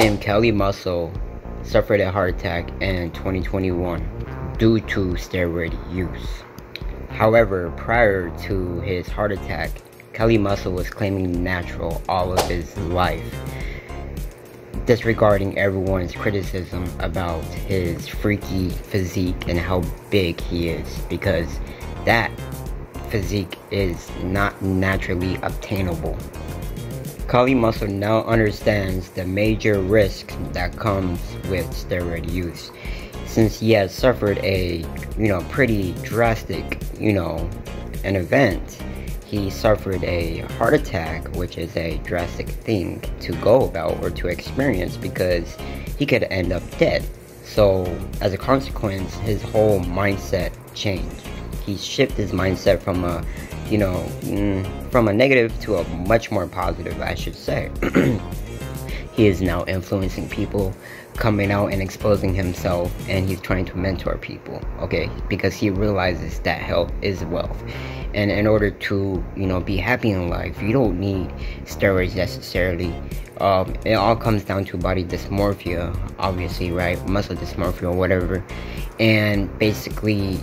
named Kelly Muscle suffered a heart attack in 2021 due to steroid use. However, prior to his heart attack, Kelly Muscle was claiming natural all of his life, disregarding everyone's criticism about his freaky physique and how big he is, because that physique is not naturally obtainable. Kelly Muscle now understands the major risk that comes with steroid use, since he has suffered a pretty drastic an event. He suffered a heart attack, which is a drastic thing to go about or to experience, because he could end up dead. So as a consequence, his whole mindset changed. He shifted his mindset from a from a negative to a much more positive, I should say. He is now influencing people, coming out and exposing himself, and he's trying to mentor people, okay, because he realizes that health is wealth. And in order to be happy in life, you don't need steroids necessarily. It all comes down to body dysmorphia, obviously, right? Muscle dysmorphia or whatever. And basically,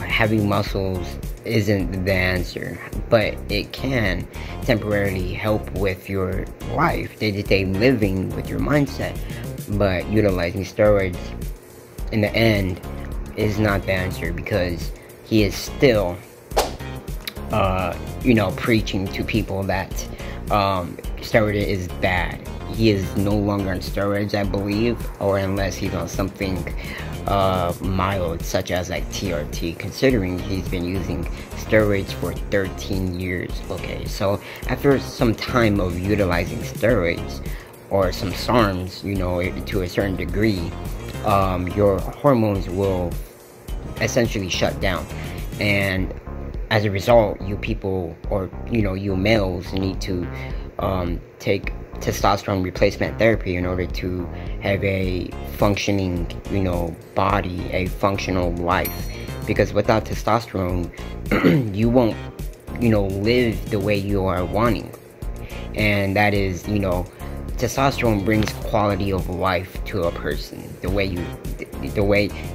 having muscles isn't the answer, but it can temporarily help with your life, day-to-day living with your mindset. But utilizing steroids in the end is not the answer, because he is still preaching to people that steroid is bad. He is no longer on steroids, I believe, or unless he's on something mild, such as like TRT, considering he's been using steroids for 13 years. Okay, so after some time of utilizing steroids or some SARMs, to a certain degree, your hormones will essentially shut down, and as a result, you people, or you males, need to take testosterone replacement therapy in order to have a functioning body, a functional life. Because without testosterone, you won't live the way you are wanting. And that is, testosterone brings quality of life to a person. The way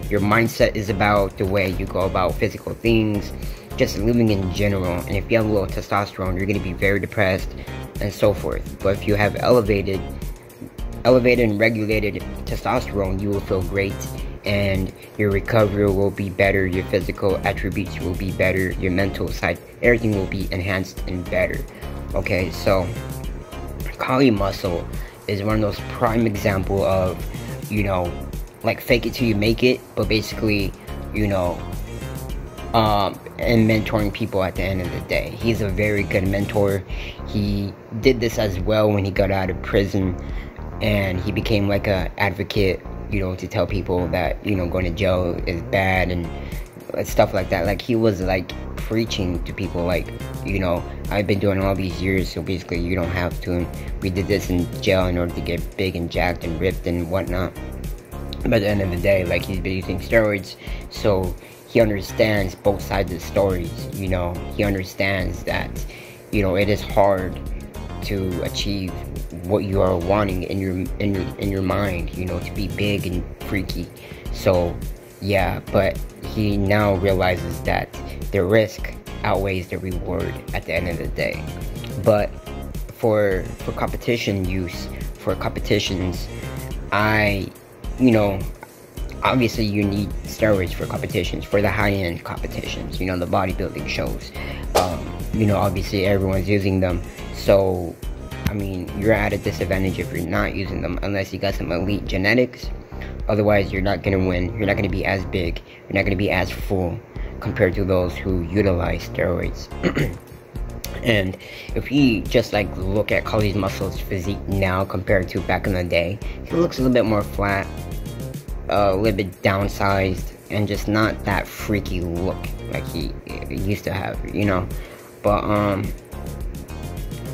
your mindset is about, the way you go about physical things, just living in general. And if you have low testosterone, you're going to be very depressed and so forth. But if you have elevated and regulated testosterone, you will feel great, and your recovery will be better, your physical attributes will be better, your mental side, everything will be enhanced and better. Okay, so Kelly Muscle is one of those prime example of like fake it till you make it, but basically and mentoring people at the end of the day. He's a very good mentor. He did this as well when he got out of prison, and he became like a advocate, to tell people that going to jail is bad and stuff like that. Like, he was like preaching to people like, I've been doing all these years, so basically you don't have to, and we did this in jail in order to get big and jacked and ripped and whatnot. But at the end of the day, like, he's been using steroids, so he understands both sides of the stories. He understands that it is hard to achieve what you are wanting in your mind, to be big and freaky. So yeah, but he now realizes that the risk outweighs the reward at the end of the day. But for competition use, for competitions, obviously you need steroids for competitions, for the high-end competitions, the bodybuilding shows. Obviously everyone's using them, so you're at a disadvantage if you're not using them, unless you got some elite genetics. Otherwise, you're not gonna win. You're not gonna be as big, you're not gonna be as full compared to those who utilize steroids. And if you just look at Kelly Muscle's physique now compared to back in the day, he looks a little bit more flat, a little bit downsized, and just not that freaky look like he used to have, But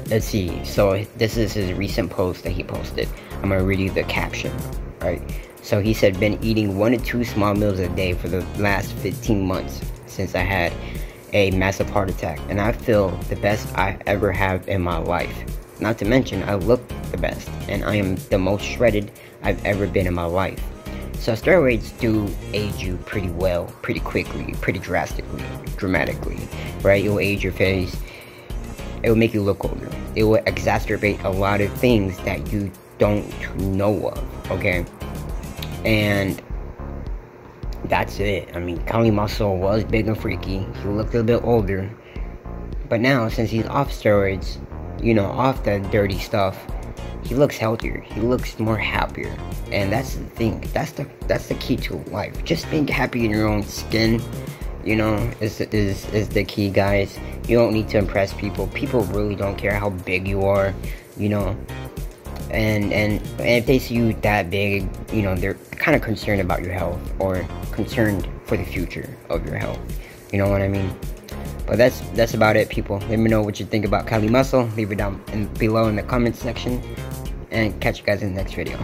let's see. So this is his recent post that he posted. I'm gonna read you the caption, right? So he said, been eating 1 to 2 small meals a day for the last 15 months since I had a massive heart attack, and I feel the best I ever have in my life. not to mention I look the best, and I am the most shredded I've ever been in my life. So steroids do age you pretty well, pretty quickly, pretty dramatically, right? It will age your face, it will make you look older, it will exacerbate a lot of things that you don't know of, okay? And that's it. I mean, Kali Muscle was big and freaky, he looked a little bit older, but now since he's off steroids, you know, off the dirty stuff, he looks healthier, he looks more happier. And that's the thing, that's the key to life. Just being happy in your own skin, you know, is the key, guys. You don't need to impress people. People really don't care how big you are, you know. And if they see you that big, you know, they're kind of concerned about your health, or concerned for the future of your health. You know what I mean? But that's about it, people. Let me know what you think about Kali Muscle. Leave it down below in the comments section, and catch you guys in the next video.